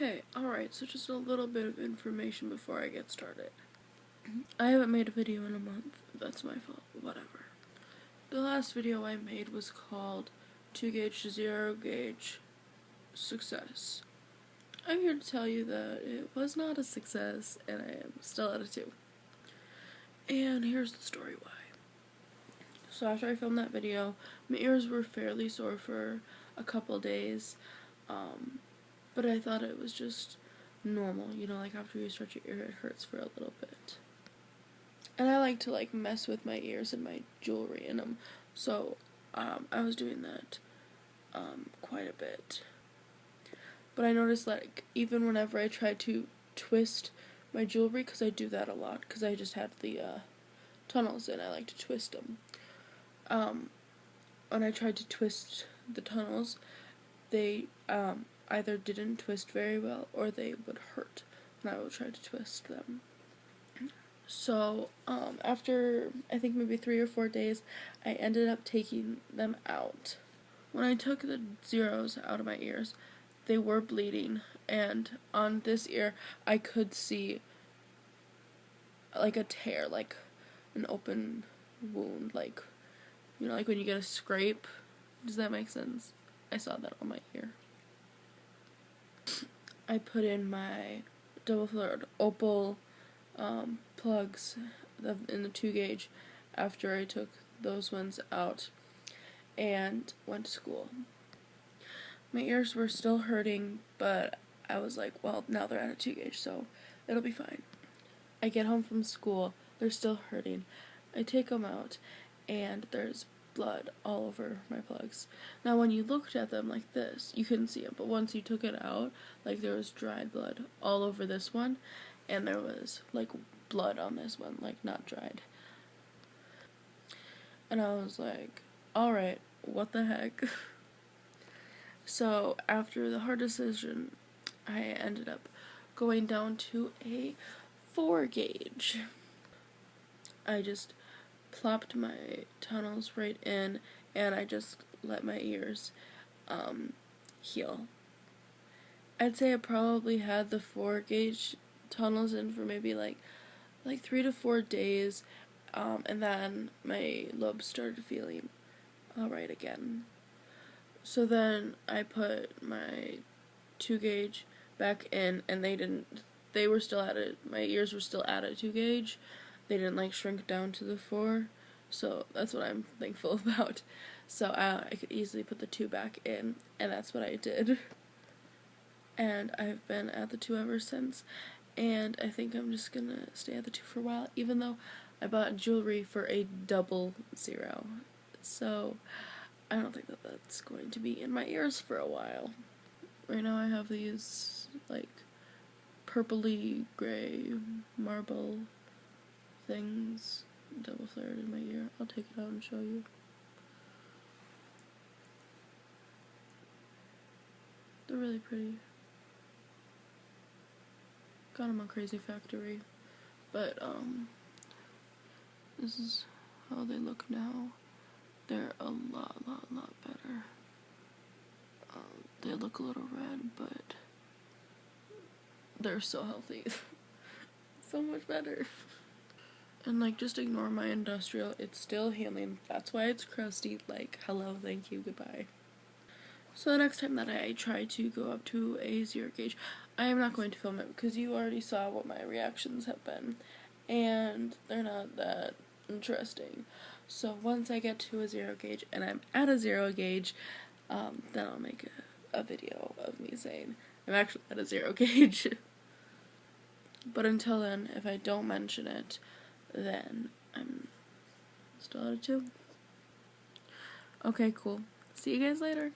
Okay, alright, so just a little bit of information before I get started. I haven't made a video in a month. That's my fault. Whatever. The last video I made was called 2 gauge to 0 gauge success. I'm here to tell you that it was not a success and I am still at a 2. And here's the story why. So after I filmed that video, my ears were fairly sore for a couple days, but I thought it was just normal, you know, like after you stretch your ear it hurts for a little bit. And I like to mess with my ears and my jewelry in them, so I was doing that quite a bit. But I noticed even whenever I tried to twist my jewelry, because I do that a lot, because I just had the tunnels in, I like to twist them. When I tried to twist the tunnels, they either didn't twist very well or they would hurt when I would try to twist them. So after I think maybe 3 or 4 days, I ended up taking them out. When I took the zeros out of my ears, they were bleeding, and on this ear I could see like a tear, like an open wound, like, you know, like when you get a scrape. Does that make sense? I saw that on my ear. I put in my double-fluored opal plugs in the 2 gauge after I took those ones out and went to school. My ears were still hurting, but I was like, well, now they're at a 2 gauge, so it'll be fine. I get home from school, they're still hurting. I take them out, and there's blood all over my plugs. Now when you looked at them like this, you couldn't see it, but once you took it out, there was dried blood all over this one, and there was blood on this one, not dried. And I was like, alright, what the heck? So after the hard decision, I ended up going down to a 4 gauge. I just plopped my tunnels right in, and I just let my ears heal. I'd say I probably had the 4 gauge tunnels in for maybe like 3 to 4 days, and then my lobes started feeling alright again. So then I put my 2 gauge back in, and they were still at it, my ears were still at a 2 gauge. They didn't shrink down to the 4, so that's what I'm thankful about. So I could easily put the 2 back in, and that's what I did. And I've been at the 2 ever since, and I think I'm just gonna stay at the 2 for a while, even though I bought jewelry for a 00. So I don't think that that's going to be in my ears for a while. Right now I have these purpley gray marble things double flared in my ear. I'll take it out and show you. They're really pretty. Got them on Crazy Factory, but this is how they look now. They're a lot better. They look a little red, but they're so healthy. So much better. And just ignore my industrial, it's still healing. That's why it's crusty. Hello, thank you, goodbye. So the next time that I try to go up to a 0 gauge, I am not going to film it because you already saw what my reactions have been, and they're not that interesting. So once I get to a 0 gauge and I'm at a 0 gauge, then I'll make a video of me saying I'm actually at a 0 gauge. But until then, if I don't mention it, then I'm still at a 2. Okay, cool. See you guys later.